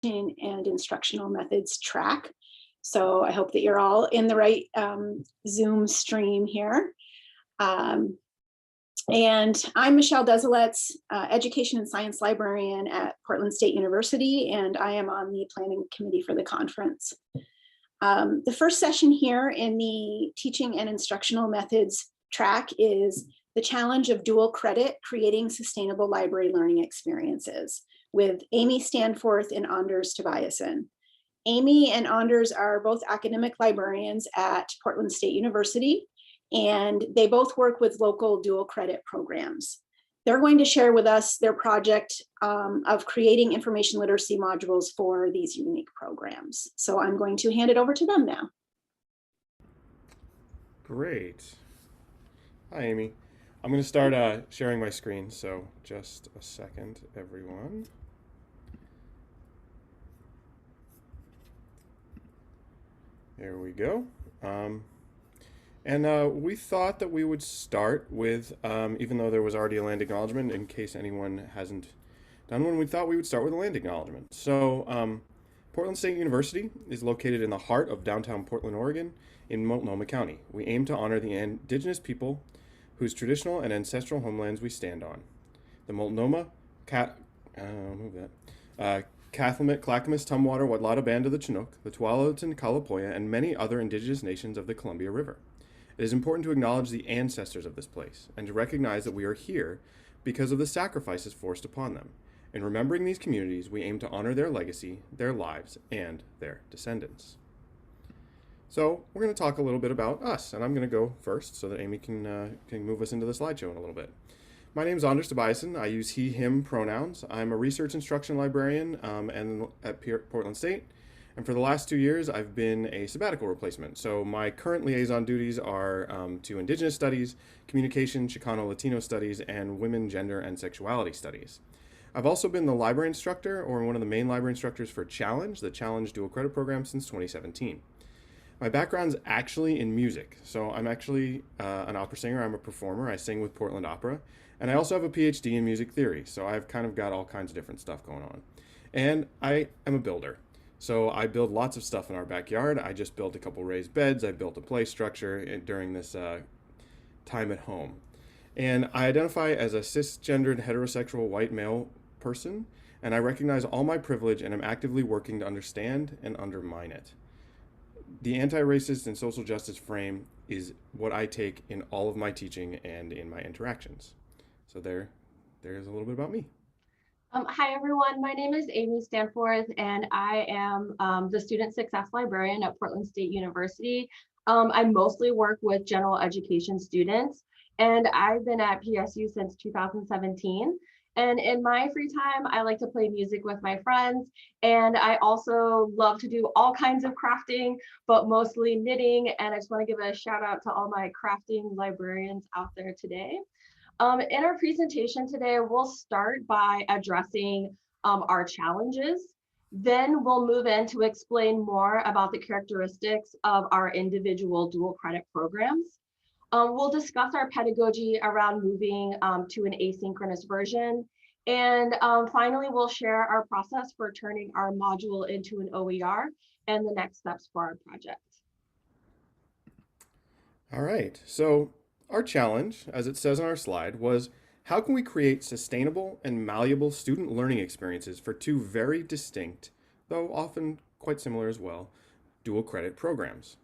and instructional methods track. So I hope that you're all in the right Zoom stream here. And I'm Michelle Desilets, Education and Science Librarian at Portland State University, and I am on the planning committee for the conference. The first session here in the teaching and instructional methods track is the challenge of dual credit, creating sustainable library learning experiences, with Amy Stanforth and Anders Tobiason. Amy and Anders are both academic librarians at Portland State University, and they both work with local dual credit programs. They're going to share with us their project of creating information literacy modules for these unique programs. So I'm going to hand it over to them now. Great. Hi, Amy. I'm going to start sharing my screen, so just a second, everyone. There we go. We thought that we would start with, even though there was already a land acknowledgement, in case anyone hasn't done one, we thought we would start with a land acknowledgement. So Portland State University is located in the heart of downtown Portland, Oregon, in Multnomah County. We aim to honor the indigenous people whose traditional and ancestral homelands we stand on. The Multnomah, Cathlamet, Clackamas, Tumwater, Wadlata Band of the Chinook, the Tualatin and Kalapoya, and many other indigenous nations of the Columbia River. It is important to acknowledge the ancestors of this place and to recognize that we are here because of the sacrifices forced upon them. In remembering these communities, we aim to honor their legacy, their lives, and their descendants. So we're going to talk a little bit about us, and I'm going to go first so that Amy can move us into the slideshow in a little bit. My name is Anders Tobiason. I use he, him pronouns. I'm a research instruction librarian at Portland State. And for the last 2 years, I've been a sabbatical replacement. So my current liaison duties are to Indigenous Studies, Communication, Chicano Latino Studies, and Women, Gender, and Sexuality Studies. I've also been the library instructor, or one of the main library instructors for Challenge, the Challenge Dual Credit Program, since 2017. My background's actually in music. So I'm actually an opera singer. I'm a performer. I sing with Portland Opera. And I also have a PhD in music theory. So I've kind of got all kinds of different stuff going on. And I am a builder. So I build lots of stuff in our backyard. I just built a couple raised beds. I built a play structure during this time at home. And I identify as a cisgendered heterosexual white male person. And I recognize all my privilege and am actively working to understand and undermine it. The anti-racist and social justice frame is what I take in all of my teaching and in my interactions. So there's a little bit about me. Hi, everyone. My name is Amy Stanforth, and I am the Student Success Librarian at Portland State University. I mostly work with general education students, and I've been at PSU since 2017. And in my free time, I like to play music with my friends. And I also love to do all kinds of crafting, but mostly knitting. And I just want to give a shout out to all my crafting librarians out there today. In our presentation today, we'll start by addressing our challenges. Then we'll move in to explain more about the characteristics of our individual dual credit programs. We'll discuss our pedagogy around moving to an asynchronous version. And finally, we'll share our process for turning our module into an OER and the next steps for our project. All right, so our challenge, as it says on our slide, was how can we create sustainable and malleable student learning experiences for two very distinct, though often quite similar as well, dual credit programs?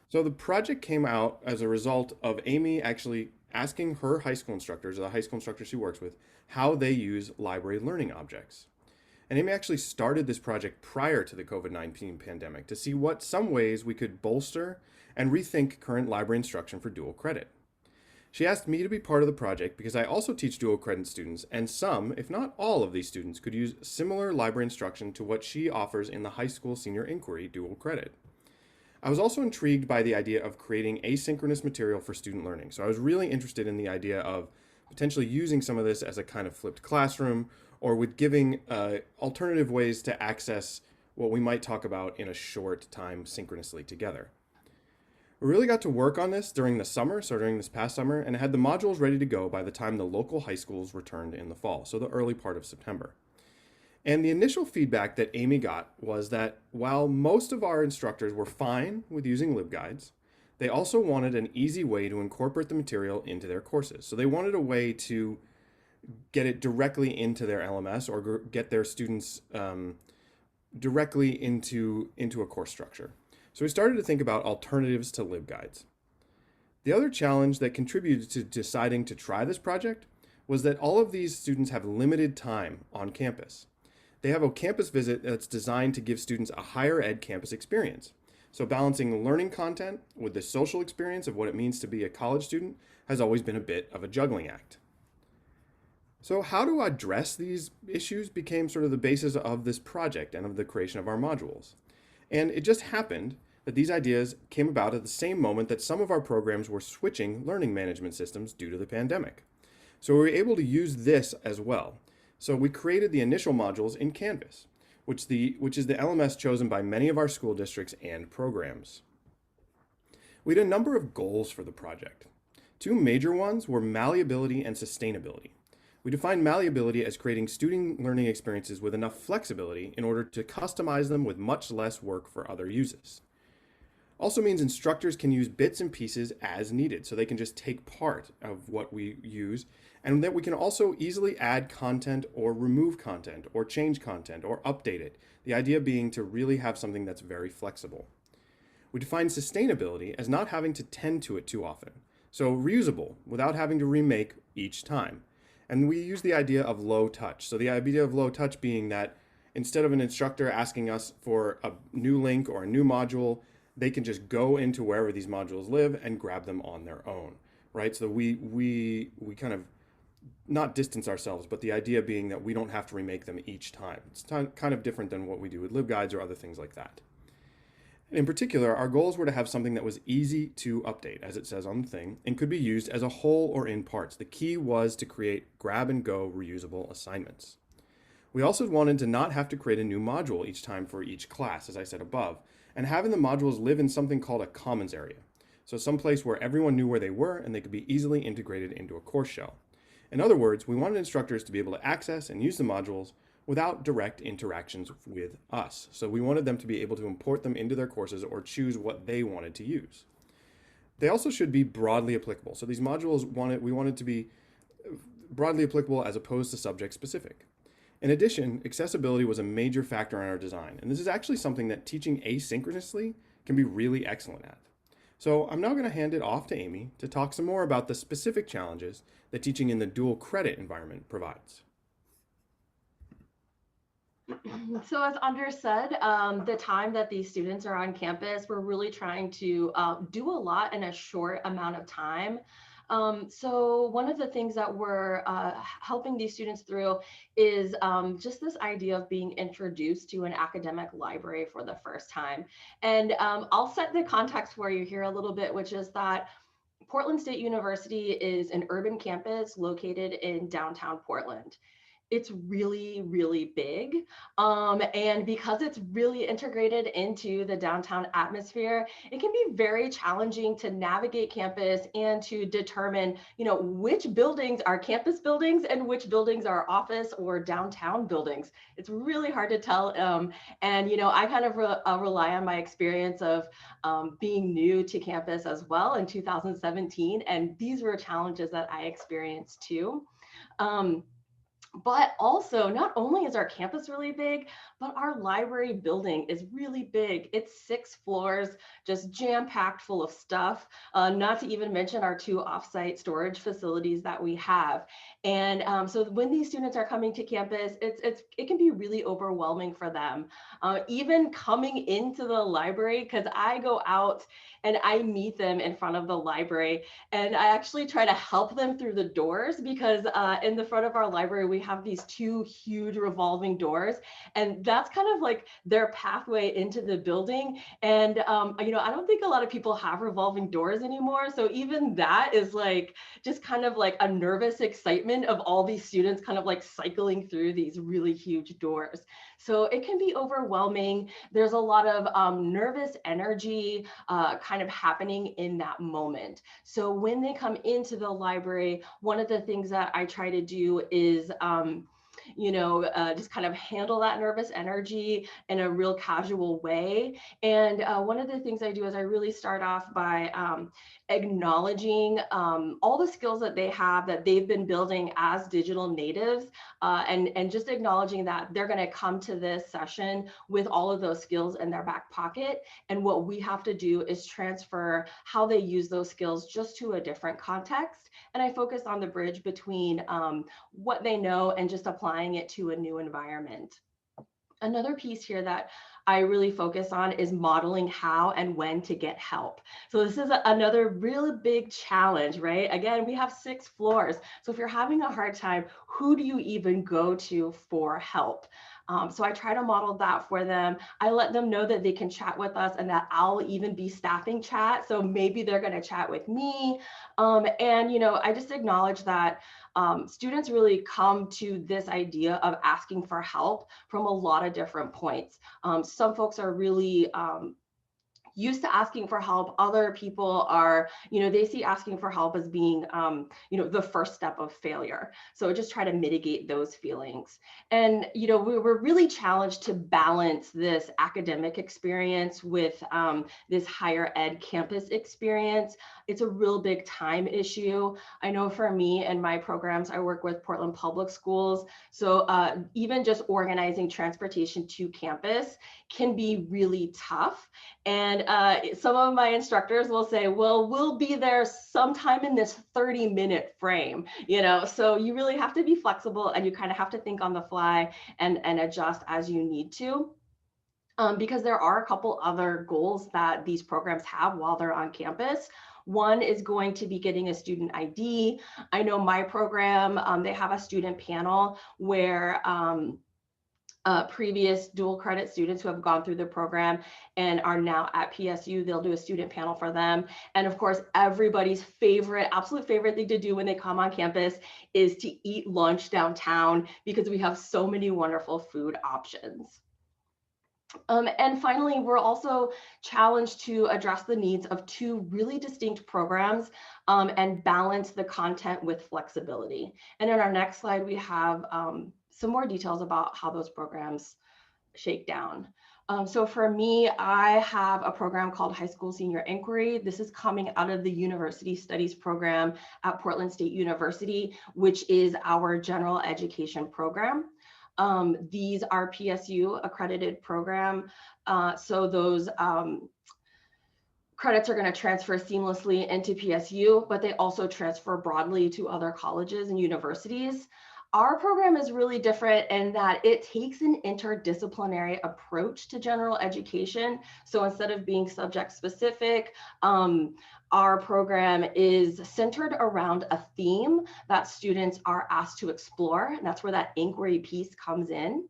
So the project came out as a result of Amy actually asking her high school instructors, or the high school instructors she works with, how they use library learning objects. And Amy actually started this project prior to the COVID-19 pandemic to see what some ways we could bolster and rethink current library instruction for dual credit. She asked me to be part of the project because I also teach dual credit students, and some, if not all of these students, could use similar library instruction to what she offers in the high school senior inquiry dual credit. I was also intrigued by the idea of creating asynchronous material for student learning. So I was really interested in the idea of potentially using some of this as a kind of flipped classroom, or with giving alternative ways to access what we might talk about in a short time synchronously together. We really got to work on this during the summer, so during this past summer, and had the modules ready to go by the time the local high schools returned in the fall, so the early part of September. And the initial feedback that Amy got was that while most of our instructors were fine with using LibGuides, they also wanted an easy way to incorporate the material into their courses. So they wanted a way to get it directly into their LMS or get their students directly into a course structure. So we started to think about alternatives to LibGuides. The other challenge that contributed to deciding to try this project was that all of these students have limited time on campus. They have a campus visit that's designed to give students a higher ed campus experience. So balancing learning content with the social experience of what it means to be a college student has always been a bit of a juggling act. So how to address these issues became sort of the basis of this project and of the creation of our modules. And it just happened that these ideas came about at the same moment that some of our programs were switching learning management systems due to the pandemic. So we were able to use this as well. So we created the initial modules in Canvas, which is the LMS chosen by many of our school districts and programs. We had a number of goals for the project. Two major ones were malleability and sustainability. We defined malleability as creating student learning experiences with enough flexibility in order to customize them with much less work for other users. Also means instructors can use bits and pieces as needed, so they can just take part of what we use, and that we can also easily add content or remove content or change content or update it. The idea being to really have something that's very flexible. We define sustainability as not having to tend to it too often. So reusable without having to remake each time. And we use the idea of low touch. So the idea of low touch being that instead of an instructor asking us for a new link or a new module, they can just go into wherever these modules live and grab them on their own, right? So we kind of not distance ourselves, but the idea being that we don't have to remake them each time. It's kind of different than what we do with LibGuides or other things like that. In particular, our goals were to have something that was easy to update, as it says on the thing, and could be used as a whole or in parts. The key was to create grab-and-go reusable assignments. We also wanted to not have to create a new module each time for each class, as I said above, and having the modules live in something called a commons area. So some place where everyone knew where they were and they could be easily integrated into a course shell. In other words, we wanted instructors to be able to access and use the modules without direct interactions with us. So we wanted them to be able to import them into their courses or choose what they wanted to use. They also should be broadly applicable. So these modules we wanted to be broadly applicable as opposed to subject specific. In addition, accessibility was a major factor in our design, and this is actually something that teaching asynchronously can be really excellent at. So I'm now going to hand it off to Amy to talk some more about the specific challenges that teaching in the dual credit environment provides. So as Anders said, the time that these students are on campus, we're really trying to do a lot in a short amount of time. So one of the things that we're helping these students through is just this idea of being introduced to an academic library for the first time. And I'll set the context for you here a little bit, which is that Portland State University is an urban campus located in downtown Portland. It's really, really big. And because it's really integrated into the downtown atmosphere, it can be very challenging to navigate campus and to determine, which buildings are campus buildings and which buildings are office or downtown buildings. It's really hard to tell. And I kind of rely on my experience of being new to campus as well in 2017. And these were challenges that I experienced too. But also, not only is our campus really big, but our library building is really big. It's 6 floors, just jam-packed full of stuff, not to even mention our 2 offsite storage facilities that we have. And so when these students are coming to campus, it can be really overwhelming for them. Even coming into the library, because I go out and I meet them in front of the library, and I actually try to help them through the doors because in the front of our library, we have these 2 huge revolving doors, and that's kind of like their pathway into the building. And I don't think a lot of people have revolving doors anymore. So even that is like just kind of like a nervous excitement of all these students kind of like cycling through these really huge doors. So it can be overwhelming. There's a lot of nervous energy kind of happening in that moment. So when they come into the library, one of the things that I try to do is just kind of handle that nervous energy in a real casual way. And one of the things I do is I really start off by acknowledging all the skills that they have that they've been building as digital natives, and just acknowledging that they're going to come to this session with all of those skills in their back pocket. And what we have to do is transfer how they use those skills just to a different context. And I focus on the bridge between what they know and just applying it to a new environment. Another piece here that I really focus on is modeling how and when to get help. So this is another really big challenge, right? Again, we have 6 floors. So if you're having a hard time, who do you even go to for help? So I try to model that for them. I let them know that they can chat with us and that I'll even be staffing chat. So maybe they're going to chat with me. I just acknowledge that students really come to this idea of asking for help from a lot of different points. Some folks are really used to asking for help. Other people are, they see asking for help as being, the first step of failure. So just try to mitigate those feelings. And, we were really challenged to balance this academic experience with this higher ed campus experience. It's a real big time issue. I know for me and my programs, I work with Portland Public Schools. So even just organizing transportation to campus can be really tough. And some of my instructors will say, well, we'll be there sometime in this 30-minute frame, so you really have to be flexible and you kind of have to think on the fly and adjust as you need to. Because there are a couple other goals that these programs have while they're on campus. One is going to be getting a student ID. I know my program, they have a student panel where previous dual credit students who have gone through the program and are now at PSU, they'll do a student panel for them. And of course, everybody's absolute favorite thing to do when they come on campus is to eat lunch downtown because we have so many wonderful food options. And finally, we're also challenged to address the needs of 2 really distinct programs and balance the content with flexibility. And in our next slide, we have some more details about how those programs shake down. So for me, I have a program called High School Senior Inquiry. This is coming out of the University Studies program at Portland State University, which is our general education program. These are PSU accredited program. So those credits are going to transfer seamlessly into PSU, but they also transfer broadly to other colleges and universities. Our program is really different in that it takes an interdisciplinary approach to general education. So instead of being subject specific, our program is centered around a theme that students are asked to explore. And that's where that inquiry piece comes in.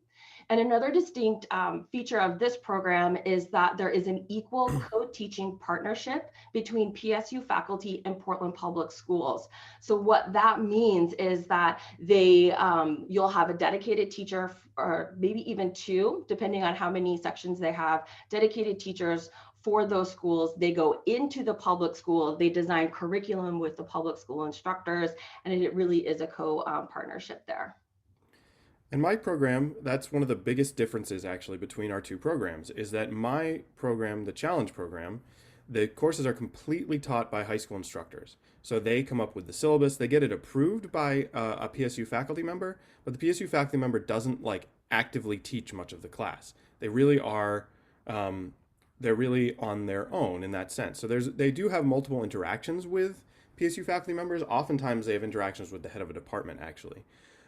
And another distinct feature of this program is that there is an equal co-teaching partnership between PSU faculty and Portland Public Schools. So what that means is that you'll have a dedicated teacher, or maybe even 2, depending on how many sections they have, dedicated teachers for those schools. They go into the public school, they design curriculum with the public school instructors, and it really is a co-partnership there. In my program, that's one of the biggest differences actually between our 2 programs, is that my program, the Challenge program, the courses are completely taught by high school instructors. So they come up with the syllabus, they get it approved by a PSU faculty member, but the PSU faculty member doesn't actively teach much of the class. They really are, they're really on their own in that sense. So they do have multiple interactions with PSU faculty members. Oftentimes they have interactions with the head of a department actually.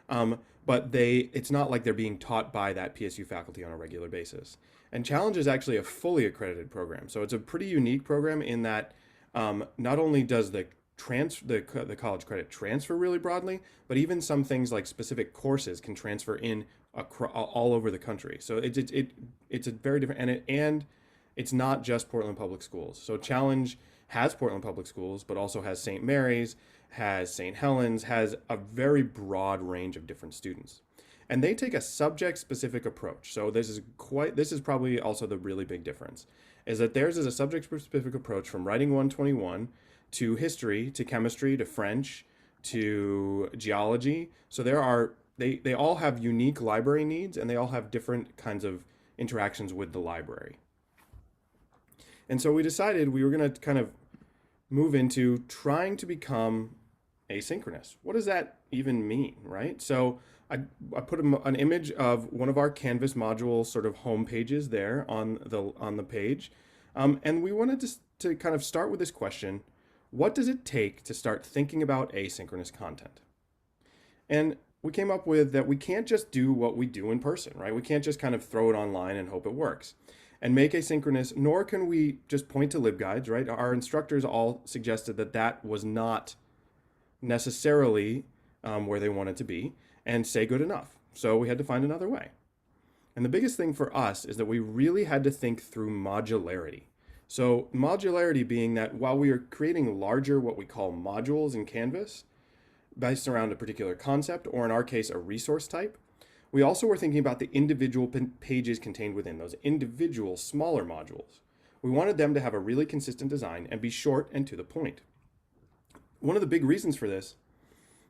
But it's not like they're being taught by that PSU faculty on a regular basis. And Challenge is actually a fully accredited program. So it's a pretty unique program in that not only does the college credit transfer really broadly, but even some things like specific courses can transfer in all over the country. So it's a very different, and it's not just Portland Public Schools. So Challenge has Portland Public Schools, but also has St. Mary's, has St. Helens, has a very broad range of different students. And they take a subject-specific approach. So this is probably also the really big difference, is that theirs is a subject-specific approach from writing 121 to history, to chemistry, to French, to geology. So there are they all have unique library needs, and they all have different kinds of interactions with the library. And so we decided we were going to kind of move into trying to become asynchronous. What does that even mean, right? So I put an image of one of our Canvas module sort of home pages there on the page. And we wanted to kind of start with this question: what does it take to start thinking about asynchronous content? And we came up with that we can't just do what we do in person, right? We can't just kind of throw it online and hope it works and make asynchronous, nor can we just point to libguides, right? Our instructors all suggested that that was not necessarily where they wanted to be, and say good enough. So we had to find another way. And the biggest thing for us is that we really had to think through modularity. So modularity being that while we are creating larger, what we call modules in Canvas, based around a particular concept, or in our case, a resource type, we also were thinking about the individual pages contained within those individual smaller modules. We wanted them to have a really consistent design and be short and to the point. One of the big reasons for this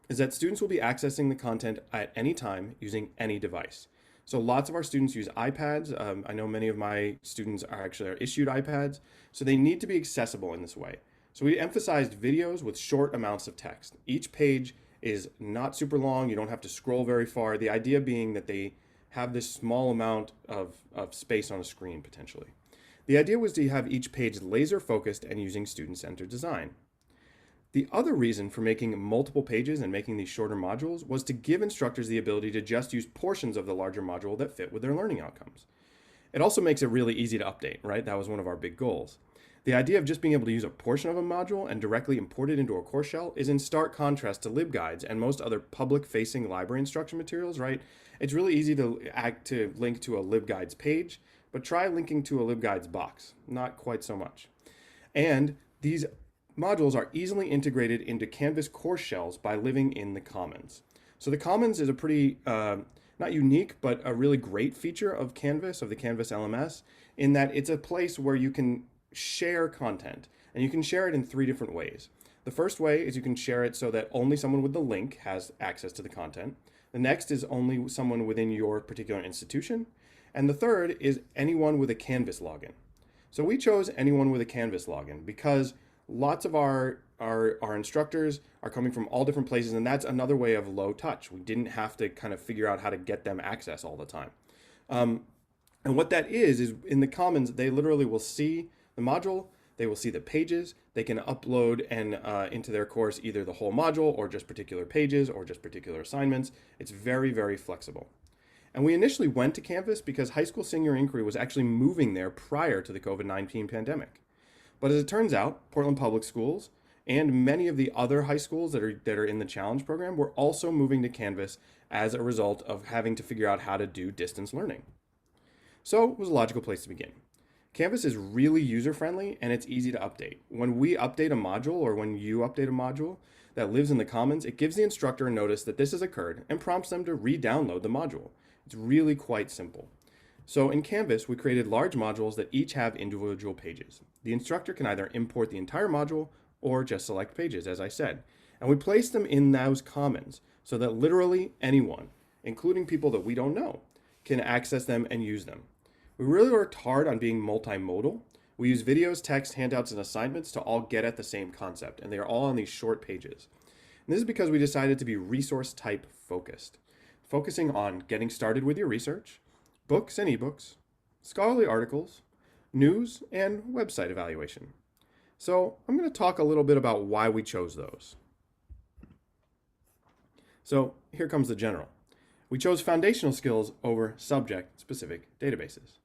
is that students will be accessing the content at any time using any device. So lots of our students use iPads. I know many of my students are issued iPads, so they need to be accessible in this way. So we emphasized videos with short amounts of text. Each page is not super long. You don't have to scroll very far. The idea being that they have this small amount of space on a screen potentially. The idea was to have each page laser focused and using student-centered design. The other reason for making multiple pages and making these shorter modules was to give instructors the ability to just use portions of the larger module that fit with their learning outcomes. It also makes it really easy to update, right? That was one of our big goals. The idea of just being able to use a portion of a module and directly import it into a course shell is in stark contrast to libguides and most other public-facing library instruction materials, right? It's really easy to link to a libguides page, but try linking to a libguides box. Not quite so much. And these modules are easily integrated into Canvas course shells by living in the Commons. So the Commons is a pretty, not unique, but a really great feature of Canvas, of the Canvas LMS, in that it's a place where you can share content, and you can share it in 3 different ways. The first way is you can share it so that only someone with the link has access to the content. The next is only someone within your particular institution. And the third is anyone with a Canvas login. So we chose anyone with a Canvas login because lots of our instructors are coming from all different places, and that's another way of low touch. We didn't have to kind of figure out how to get them access all the time. And what that is in the Commons, they literally will see the module, they will see the pages, they can upload and into their course either the whole module or just particular pages or just particular assignments. It's very, very flexible. And we initially went to Canvas because high school senior inquiry was actually moving there prior to the COVID-19 pandemic. But as it turns out, Portland Public Schools and many of the other high schools that are in the Challenge program were also moving to Canvas as a result of having to figure out how to do distance learning. So it was a logical place to begin. Canvas is really user-friendly and it's easy to update. When we update a module or when you update a module that lives in the Commons, it gives the instructor a notice that this has occurred and prompts them to re-download the module. It's really quite simple. So in Canvas, we created large modules that each have individual pages. The instructor can either import the entire module or just select pages, as I said. And we place them in those Commons so that literally anyone, including people that we don't know, can access them and use them. We really worked hard on being multimodal. We use videos, text, handouts, and assignments to all get at the same concept, and they are all on these short pages. And this is because we decided to be resource type focused, focusing on getting started with your research, books and ebooks, scholarly articles, news, and website evaluation. So I'm going to talk a little bit about why we chose those. So here comes the general. We chose foundational skills over subject-specific databases,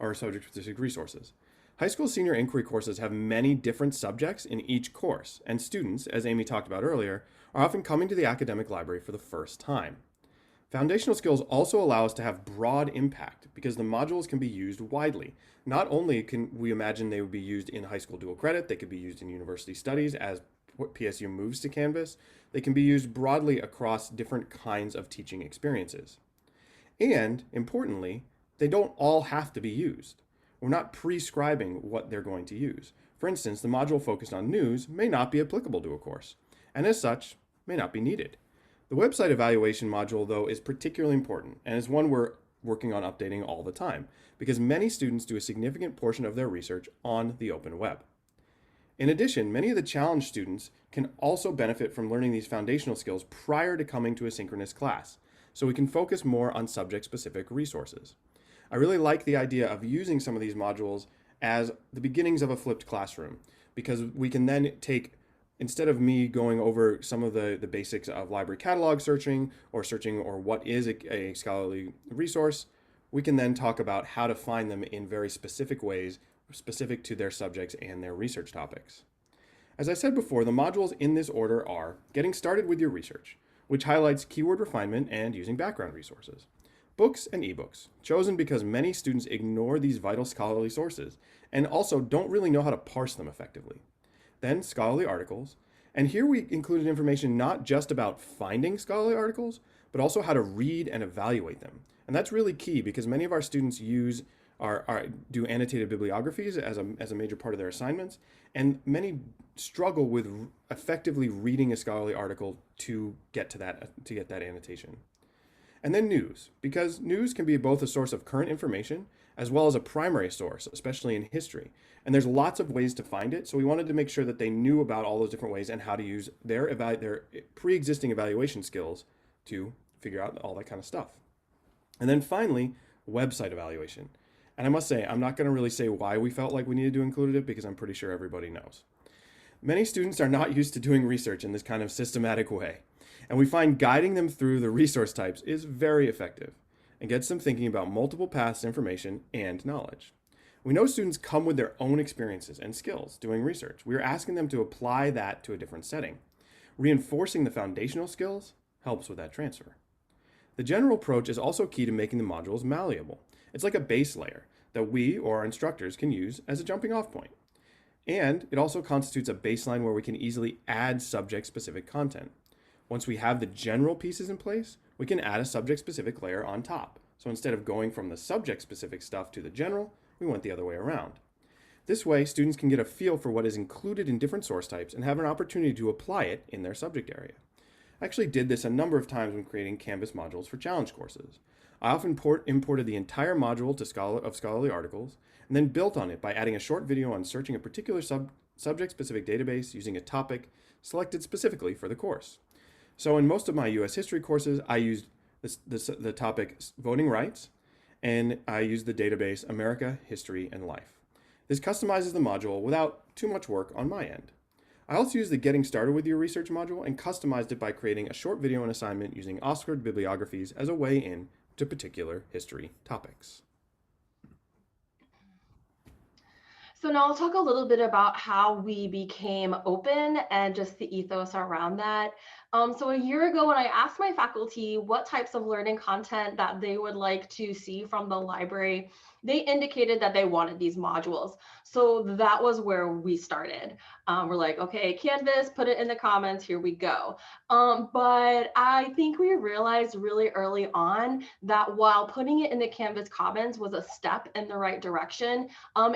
or subject-specific resources. High school senior inquiry courses have many different subjects in each course, and students, as Amy talked about earlier, are often coming to the academic library for the first time. Foundational skills also allow us to have broad impact because the modules can be used widely. Not only can we imagine they would be used in high school dual credit, they could be used in university studies as PSU moves to Canvas, they can be used broadly across different kinds of teaching experiences. And importantly, they don't all have to be used. We're not prescribing what they're going to use. For instance, the module focused on news may not be applicable to a course, and as such, may not be needed. The website evaluation module, though, is particularly important and is one we're working on updating all the time because many students do a significant portion of their research on the open web. In addition, many of the challenge students can also benefit from learning these foundational skills prior to coming to a synchronous class, so we can focus more on subject-specific resources. I really like the idea of using some of these modules as the beginnings of a flipped classroom, because we can then take, instead of me going over some of the basics of library catalog searching or what is a scholarly resource, we can then talk about how to find them in very specific ways, specific to their subjects and their research topics. As I said before, the modules in this order are getting started with your research, which highlights keyword refinement and using background resources. Books and ebooks, chosen because many students ignore these vital scholarly sources and also don't really know how to parse them effectively. Then scholarly articles, and here we included information not just about finding scholarly articles, but also how to read and evaluate them. And that's really key because many of our students do annotated bibliographies as a major part of their assignments, and many struggle with effectively reading a scholarly article to get that annotation. And then news, because news can be both a source of current information as well as a primary source, especially in history. And there's lots of ways to find it, so we wanted to make sure that they knew about all those different ways and how to use their pre-existing evaluation skills to figure out all that kind of stuff. And then finally, website evaluation. And I must say, I'm not going to really say why we felt like we needed to include it because I'm pretty sure everybody knows. Many students are not used to doing research in this kind of systematic way, and we find guiding them through the resource types is very effective and gets them thinking about multiple paths to information and knowledge. We know students come with their own experiences and skills doing research. We are asking them to apply that to a different setting. Reinforcing the foundational skills helps with that transfer. The general approach is also key to making the modules malleable. It's like a base layer that we or our instructors can use as a jumping off point. And it also constitutes a baseline where we can easily add subject-specific content. Once we have the general pieces in place, we can add a subject-specific layer on top. So instead of going from the subject-specific stuff to the general, we went the other way around. This way, students can get a feel for what is included in different source types and have an opportunity to apply it in their subject area. I actually did this a number of times when creating Canvas modules for challenge courses. I often imported the entire module of scholarly articles and then built on it by adding a short video on searching a particular subject-specific database using a topic selected specifically for the course. So in most of my U.S. history courses, I used the topic voting rights, and I used the database America, History, and Life. This customizes the module without too much work on my end. I also used the Getting Started with Your Research module and customized it by creating a short video and assignment using Oxford bibliographies as a way in to particular history topics. So now I'll talk a little bit about how we became open and just the ethos around that. So a year ago, when I asked my faculty what types of learning content that they would like to see from the library, they indicated that they wanted these modules. So that was where we started. We're like, okay, Canvas, put it in the comments, here we go. But I think we realized really early on that while putting it in the Canvas comments was a step in the right direction,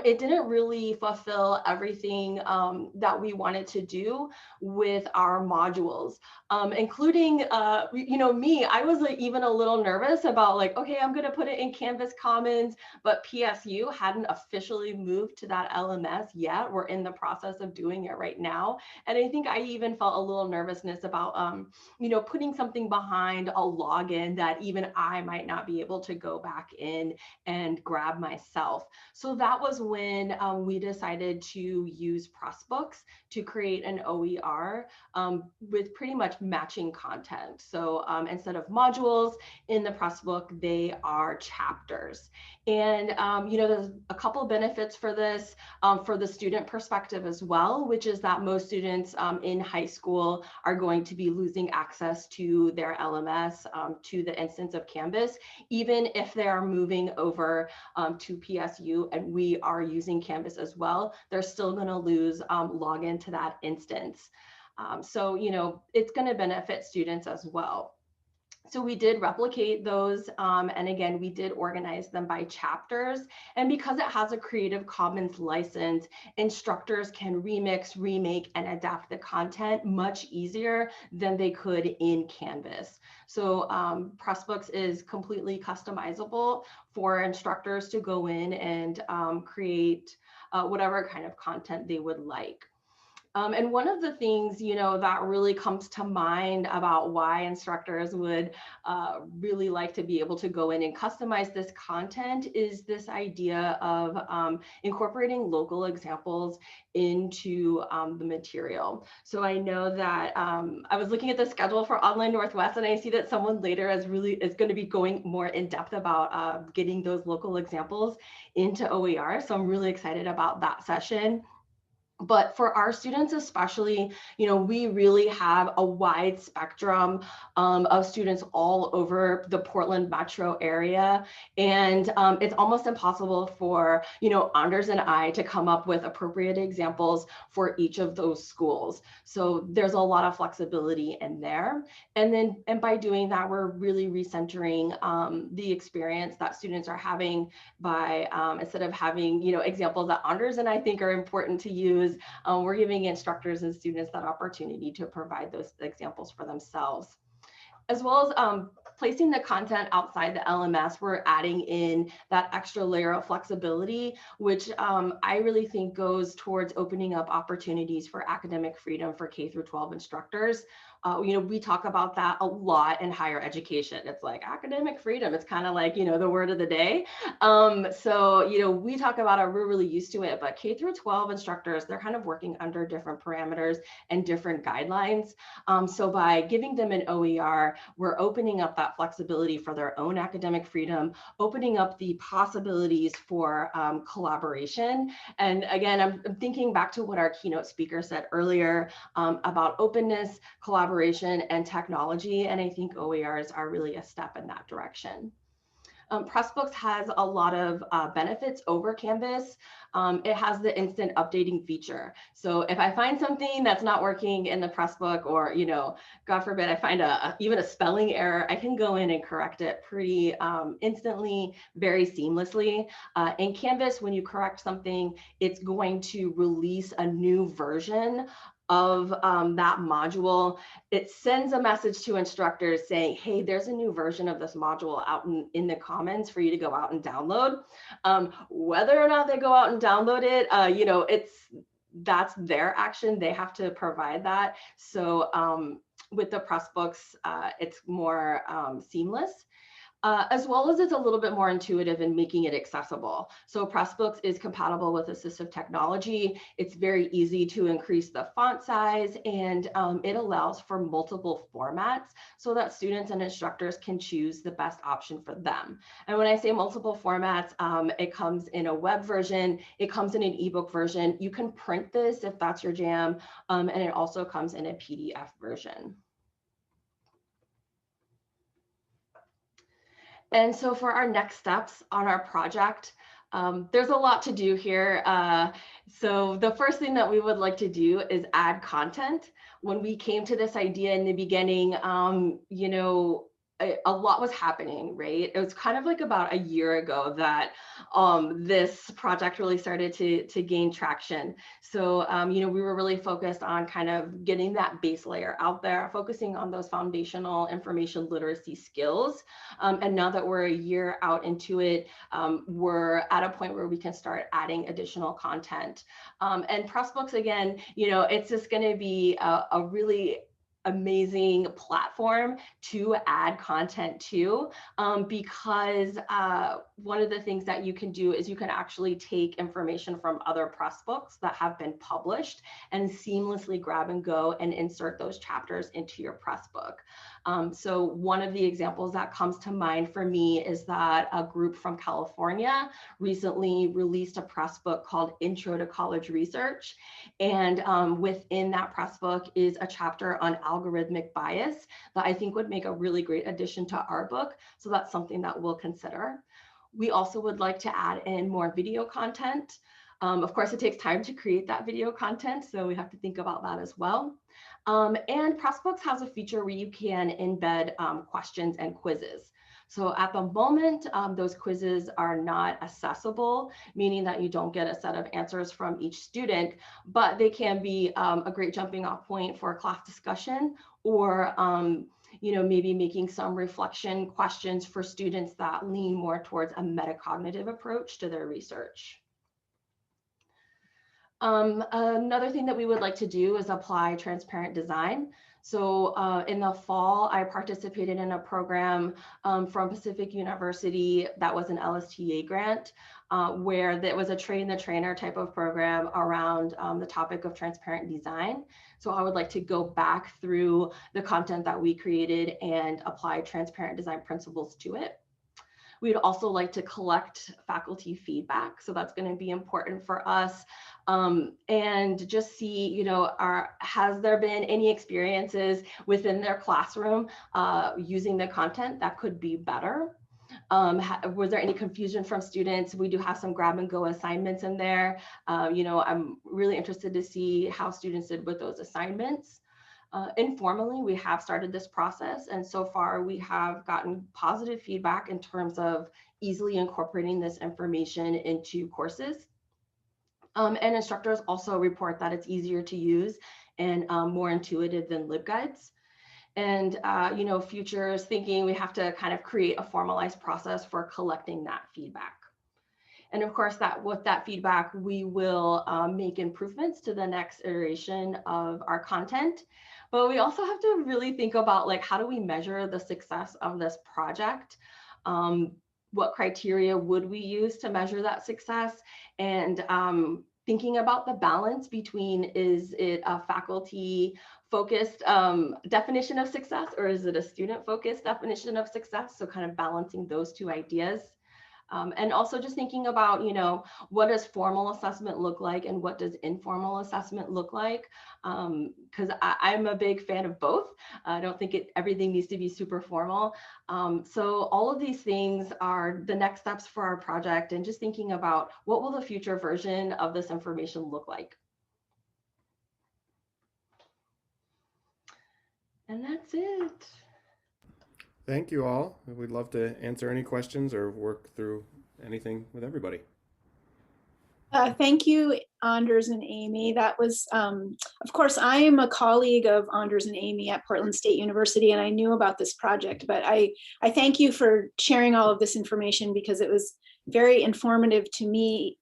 it didn't really fulfill everything that we wanted to do with our modules, including, me, I was like even a little nervous about like, okay, I'm gonna put it in Canvas Commons, but PSU hadn't officially moved to that LMS yet. We're in the process of doing it right now. And I think I even felt a little nervousness about, putting something behind a login that even I might not be able to go back in and grab myself. So that was when we decided to use Pressbooks to create an OER with pretty much matching content. So instead of modules in the Pressbook, they are chapters. And, there's a couple of benefits for this for the student perspective as well, which is that most students in high school are going to be losing access to their LMS, to the instance of Canvas, even if they are moving over to PSU and we are using Canvas as well, they're still going to lose login to that instance. So, it's going to benefit students as well. So we did replicate those, and again, we did organize them by chapters. And because it has a Creative Commons license, instructors can remix, remake, and adapt the content much easier than they could in Canvas. So Pressbooks is completely customizable for instructors to go in and create whatever kind of content they would like. And one of the things, that really comes to mind about why instructors would really like to be able to go in and customize this content is this idea of incorporating local examples into the material. So I know that I was looking at the schedule for Online Northwest, and I see that someone later is going to be going more in depth about getting those local examples into OER. So I'm really excited about that session. But for our students especially, we really have a wide spectrum of students all over the Portland metro area. And it's almost impossible for, Anders and I to come up with appropriate examples for each of those schools. So there's a lot of flexibility in there. And by doing that, we're really recentering the experience that students are having by instead of having, examples that Anders and I think are important to use, we're giving instructors and students that opportunity to provide those examples for themselves. As well as placing the content outside the LMS, we're adding in that extra layer of flexibility, which I really think goes towards opening up opportunities for academic freedom for K through 12 instructors. We talk about that a lot in higher education. It's like academic freedom. It's kind of like, the word of the day. So, we talk about it, we're really used to it, but K through 12 instructors, they're kind of working under different parameters and different guidelines. So by giving them an OER, we're opening up that flexibility for their own academic freedom, opening up the possibilities for collaboration. And again, I'm thinking back to what our keynote speaker said earlier about openness, collaboration, and technology. And I think OERs are really a step in that direction. Pressbooks has a lot of benefits over Canvas. It has the instant updating feature. So if I find something that's not working in the Pressbook, or, God forbid, I find even a spelling error, I can go in and correct it pretty instantly, very seamlessly. In Canvas, when you correct something, it's going to release a new version of that module. It sends a message to instructors saying, hey, there's a new version of this module out in the commons for you to go out and download. Whether or not they go out and download it, that's their action. They have to provide that. So with the Pressbooks, it's more seamless. As well as it's a little bit more intuitive in making it accessible. So Pressbooks is compatible with assistive technology. It's very easy to increase the font size, and it allows for multiple formats so that students and instructors can choose the best option for them. And when I say multiple formats, it comes in a web version, it comes in an ebook version. You can print this if that's your jam, and it also comes in a PDF version. And so for our next steps on our project, there's a lot to do here. So the first thing that we would like to do is add content. When we came to this idea in the beginning, a lot was happening, right? It was kind of like about a year ago that this project really started to gain traction. So, we were really focused on kind of getting that base layer out there, focusing on those foundational information literacy skills. And now that we're a year out into it, we're at a point where we can start adding additional content. And Pressbooks, again, it's just going to be a really amazing platform to add content to, because one of the things that you can do is you can actually take information from other Pressbooks that have been published and seamlessly grab and go and insert those chapters into your Pressbook. So one of the examples that comes to mind for me is that a group from California recently released a Pressbook called Intro to College Research. And within that Pressbook is a chapter on algorithmic bias that I think would make a really great addition to our book. So that's something that we'll consider. We also would like to add in more video content. Of course, it takes time to create that video content, so we have to think about that as well. And Pressbooks has a feature where you can embed questions and quizzes. So at the moment, those quizzes are not accessible, meaning that you don't get a set of answers from each student, but they can be a great jumping off point for a class discussion, or maybe making some reflection questions for students that lean more towards a metacognitive approach to their research. Another thing that we would like to do is apply transparent design. So in the fall, I participated in a program from Pacific University that was an LSTA grant, where there was a train the trainer type of program around the topic of transparent design. So I would like to go back through the content that we created and apply transparent design principles to it. We'd also like to collect faculty feedback. So that's going to be important for us. And just see, has there been any experiences within their classroom using the content that could be better? Was there any confusion from students? We do have some grab and go assignments in there. I'm really interested to see how students did with those assignments. Informally, we have started this process, and so far we have gotten positive feedback in terms of easily incorporating this information into courses. And instructors also report that it's easier to use and more intuitive than LibGuides. And futures thinking, we have to kind of create a formalized process for collecting that feedback. And of course, with that feedback, we will make improvements to the next iteration of our content. But we also have to really think about, like, how do we measure the success of this project? What criteria would we use to measure that success? And thinking about the balance between, is it a faculty focused definition of success, or is it a student focused definition of success? So kind of balancing those two ideas. And also just thinking about, what does formal assessment look like and what does informal assessment look like? Because I'm a big fan of both. I don't think everything needs to be super formal. So all of these things are the next steps for our project, and just thinking about what will the future version of this information look like. And that's it. Thank you all. We'd love to answer any questions or work through anything with everybody. Thank you, Anders and Amy. That was, of course, I am a colleague of Anders and Amy at Portland State University, and I knew about this project, but I thank you for sharing all of this information, because it was very informative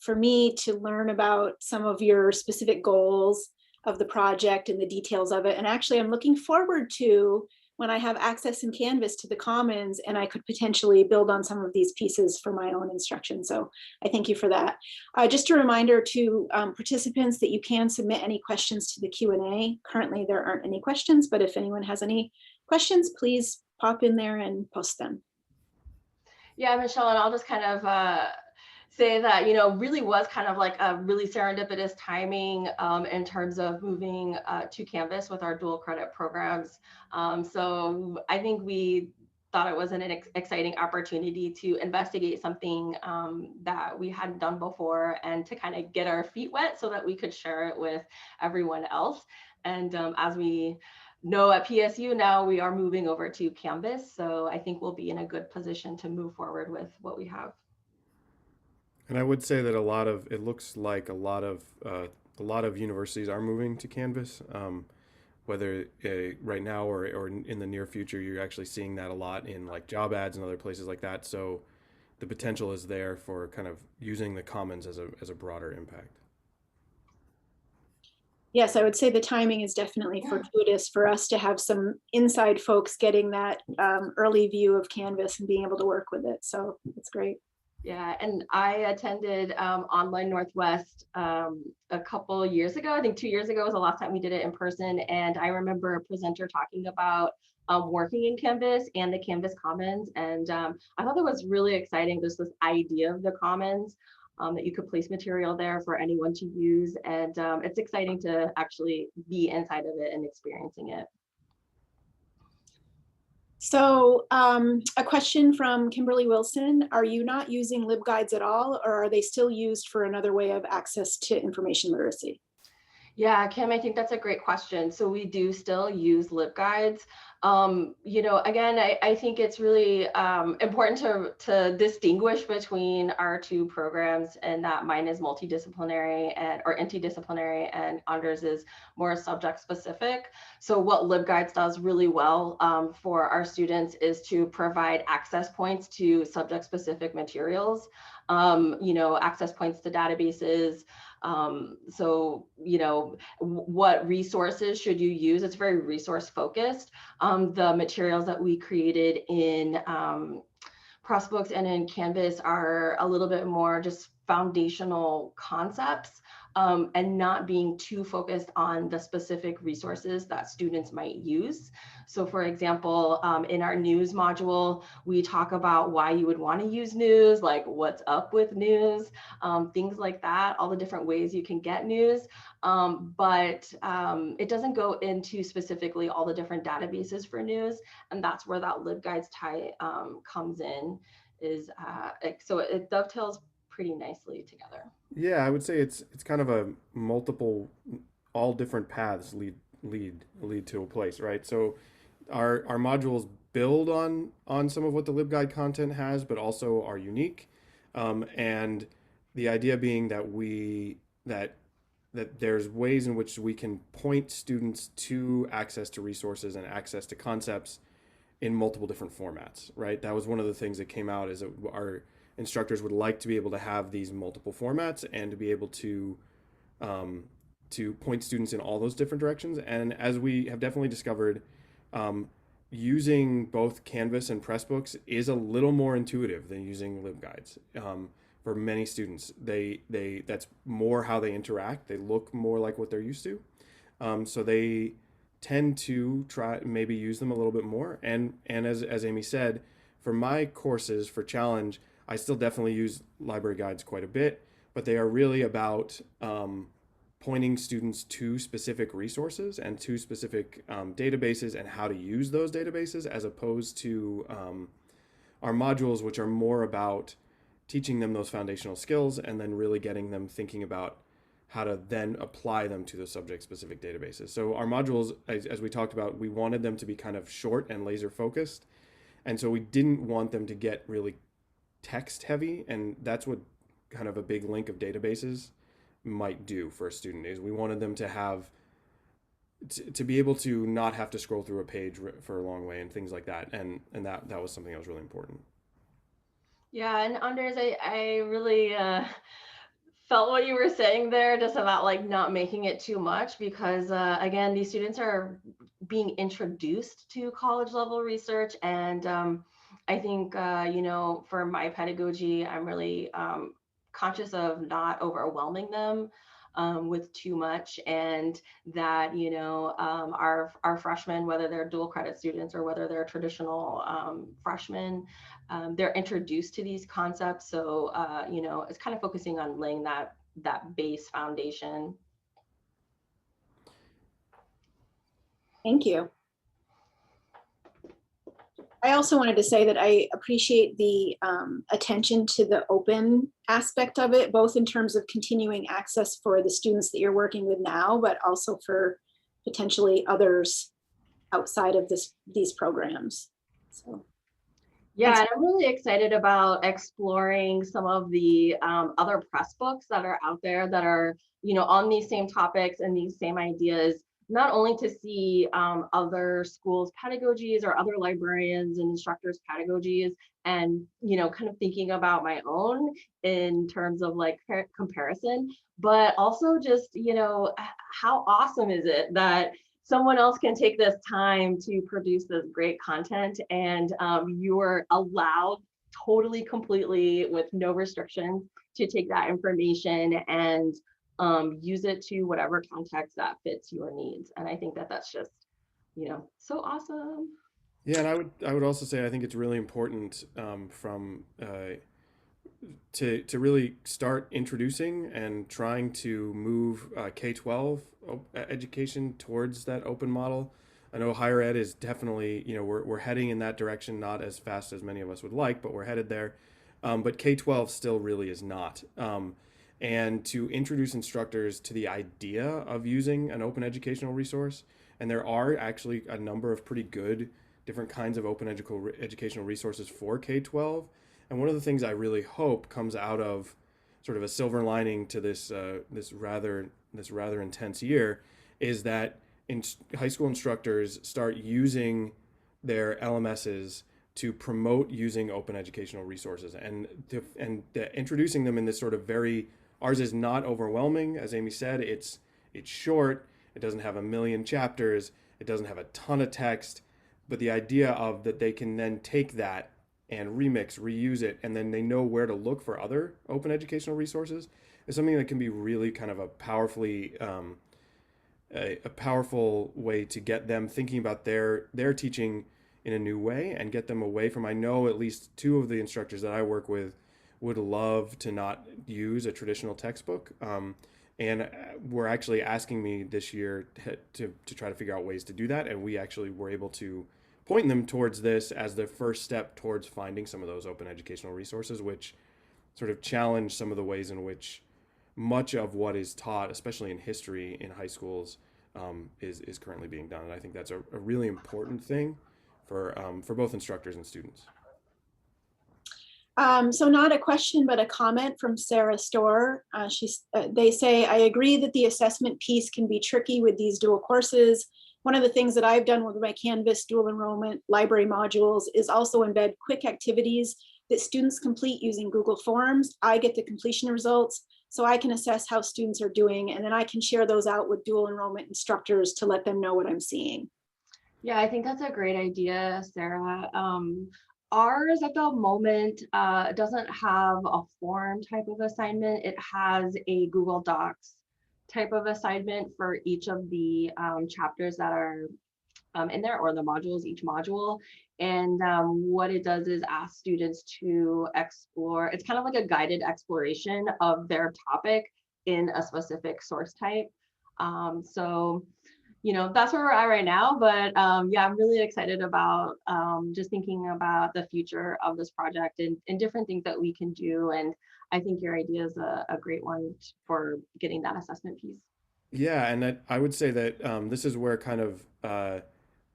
for me to learn about some of your specific goals of the project and the details of it. And actually, I'm looking forward to when I have access in Canvas to the Commons, and I could potentially build on some of these pieces for my own instruction. So I thank you for that. Just a reminder to participants that you can submit any questions to the Q&A. Currently, there aren't any questions, but if anyone has any questions, please pop in there and post them. Yeah, Michelle, and I'll just kind of say that, really was kind of like a really serendipitous timing in terms of moving to Canvas with our dual credit programs. So I think we thought it was an exciting opportunity to investigate something that we hadn't done before, and to kind of get our feet wet so that we could share it with everyone else. And as we know at PSU now, we are moving over to Canvas. So I think we'll be in a good position to move forward with what we have. And I would say that it looks like a lot of universities are moving to Canvas, whether right now or in the near future. You're actually seeing that a lot in like job ads and other places like that. So the potential is there for kind of using the Commons as a broader impact. Yes, I would say the timing is definitely fortuitous for us to have some inside folks getting that early view of Canvas and being able to work with it. So it's great. Yeah, and I attended Online Northwest a couple years ago. I think 2 years ago was the last time we did it in person. And I remember a presenter talking about working in Canvas and the Canvas Commons. And I thought that was really exciting. There's this idea of the Commons, that you could place material there for anyone to use. And it's exciting to actually be inside of it and experiencing it. So a question from Kimberly Wilson. Are you not using LibGuides at all, or are they still used for another way of access to information literacy? Yeah, Kim, I think that's a great question. So we do still use LibGuides. Again, I think it's really important to distinguish between our two programs, and that mine is multidisciplinary or interdisciplinary, and Anders is more subject specific. So what LibGuides does really well for our students is to provide access points to subject specific materials, access points to databases. What resources should you use? It's very resource focused. The materials that we created in Pressbooks and in Canvas are a little bit more just foundational concepts, and not being too focused on the specific resources that students might use. So for example, in our news module, we talk about why you would want to use news, like what's up with news, things like that, all the different ways you can get news. But it doesn't go into specifically all the different databases for news. And that's where that LibGuides tie comes in, so it dovetails pretty nicely together. Yeah, I would say it's kind of a multiple, all different paths lead to a place, right? So our modules build on some of what the LibGuide content has, but also are unique. And the idea being that there's ways in which we can point students to access to resources and access to concepts in multiple different formats, right? That was one of the things that came out, is that our instructors would like to be able to have these multiple formats and to be able to point students in all those different directions. And as we have definitely discovered, using both Canvas and Pressbooks is a little more intuitive than using LibGuides. For many students, that's more how they interact. They look more like what they're used to, so they tend to try maybe use them a little bit more. And as Amy said, for my courses for Challenge, I still definitely use library guides quite a bit, but they are really about pointing students to specific resources and to specific databases and how to use those databases, as opposed to our modules, which are more about teaching them those foundational skills and then really getting them thinking about how to then apply them to the subject specific databases. So our modules, as we talked about, we wanted them to be kind of short and laser focused. And so we didn't want them to get really text heavy. And that's what kind of a big link of databases might do for a student, is we wanted them to have to be able to not have to scroll through a page for a long way and things like that. And that was something that was really important. Yeah, and Anders, I really felt what you were saying there, just about like not making it too much, because again, these students are being introduced to college level research. And I think, for my pedagogy, I'm really conscious of not overwhelming them with too much, and that our freshmen, whether they're dual credit students or whether they're traditional freshmen, they're introduced to these concepts. So it's kind of focusing on laying that base foundation. Thank you. I also wanted to say that I appreciate the attention to the open aspect of it, both in terms of continuing access for the students that you're working with now, but also for potentially others outside of these programs. So. Yeah, and I'm really excited about exploring some of the other press books that are out there that are, on these same topics and these same ideas, not only to see other schools' pedagogies or other librarians and instructors' pedagogies, and, kind of thinking about my own in terms of like comparison, but also just, how awesome is it that someone else can take this time to produce this great content, and you're allowed totally, completely, with no restrictions, to take that information and use it to whatever context that fits your needs. And I think that that's just, so awesome. Yeah, and I would also say I think it's really important to really start introducing and trying to move K-12 education towards that open model. I know higher ed is definitely, we're heading in that direction, not as fast as many of us would like, but we're headed there. But K-12 still really is not. And to introduce instructors to the idea of using an open educational resource, and there are actually a number of pretty good different kinds of open educational resources for K-12. And one of the things I really hope comes out of sort of a silver lining to this rather intense year is that high school instructors start using their LMSs to promote using open educational resources and introducing them in this sort of ours is not overwhelming. As Amy said, it's short. It doesn't have a million chapters. It doesn't have a ton of text. But the idea of that they can then take that and remix, reuse it, and then they know where to look for other open educational resources is something that can be really kind of a powerful way to get them thinking about their teaching in a new way and get them away from, I know at least two of the instructors that I work with would love to not use a traditional textbook. And were actually asking me this year to try to figure out ways to do that. And we actually were able to point them towards this as the first step towards finding some of those open educational resources, which sort of challenge some of the ways in which much of what is taught, especially in history in high schools, is currently being done. And I think that's a really important thing for both instructors and students. So not a question, but a comment from Sarah Storr. They say, I agree that the assessment piece can be tricky with these dual courses. One of the things that I've done with my Canvas dual enrollment library modules is also embed quick activities that students complete using Google Forms. I get the completion results, so I can assess how students are doing, and then I can share those out with dual enrollment instructors to let them know what I'm seeing. Yeah, I think that's a great idea, Sarah. Ours at the moment doesn't have a form type of assignment. It has a Google Docs type of assignment for each of the chapters that are in there, or the modules, each module. And what it does is ask students to explore. It's kind of like a guided exploration of their topic in a specific source type. So that's where we're at right now, but yeah, I'm really excited about just thinking about the future of this project and different things that we can do. And I think your idea is a great one for getting that assessment piece. Yeah, and I would say that this is where kind of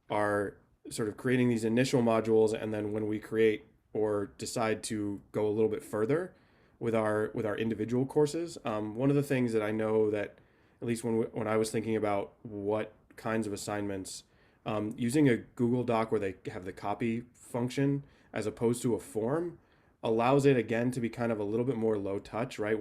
our sort of creating these initial modules, and then when we create or decide to go a little bit further with our individual courses, one of the things that I know that at least when I was thinking about what kinds of assignments, using a Google Doc where they have the copy function as opposed to a form allows it again to be kind of a little bit more low touch, right?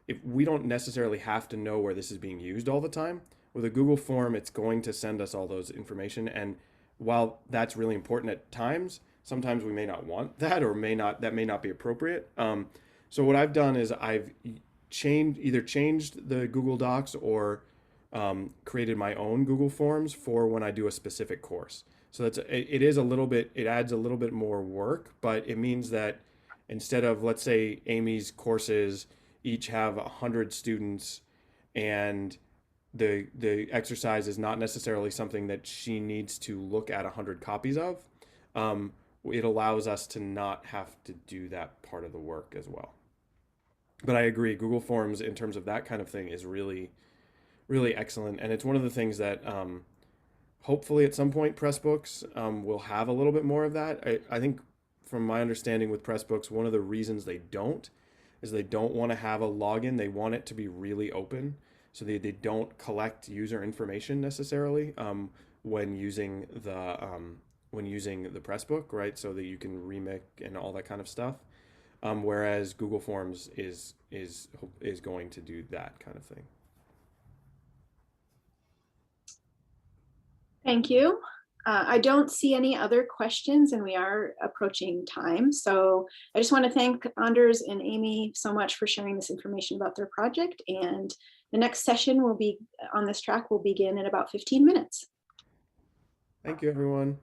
If we don't necessarily have to know where this is being used all the time. With a Google form, it's going to send us all those information. And while that's really important at times, sometimes we may not want that, or that may not be appropriate. So what I've done is I've either changed the Google Docs or created my own Google Forms for when I do a specific course. So it adds a little bit more work, but it means that instead of, let's say, Amy's courses each have 100 students, and the exercise is not necessarily something that she needs to look at 100 copies of, it allows us to not have to do that part of the work as well. But I agree, Google Forms in terms of that kind of thing is really, really excellent. And it's one of the things that hopefully at some point Pressbooks will have a little bit more of that. I think from my understanding with Pressbooks, one of the reasons they don't is they don't want to have a login. They want it to be really open, so they don't collect user information necessarily when using the Pressbook, right? So that you can remix and all that kind of stuff. Whereas Google Forms is going to do that kind of thing. Thank you. I don't see any other questions, and we are approaching time. So I just want to thank Anders and Amy so much for sharing this information about their project. And the next session will be on this track will begin in about 15 minutes. Thank you, everyone.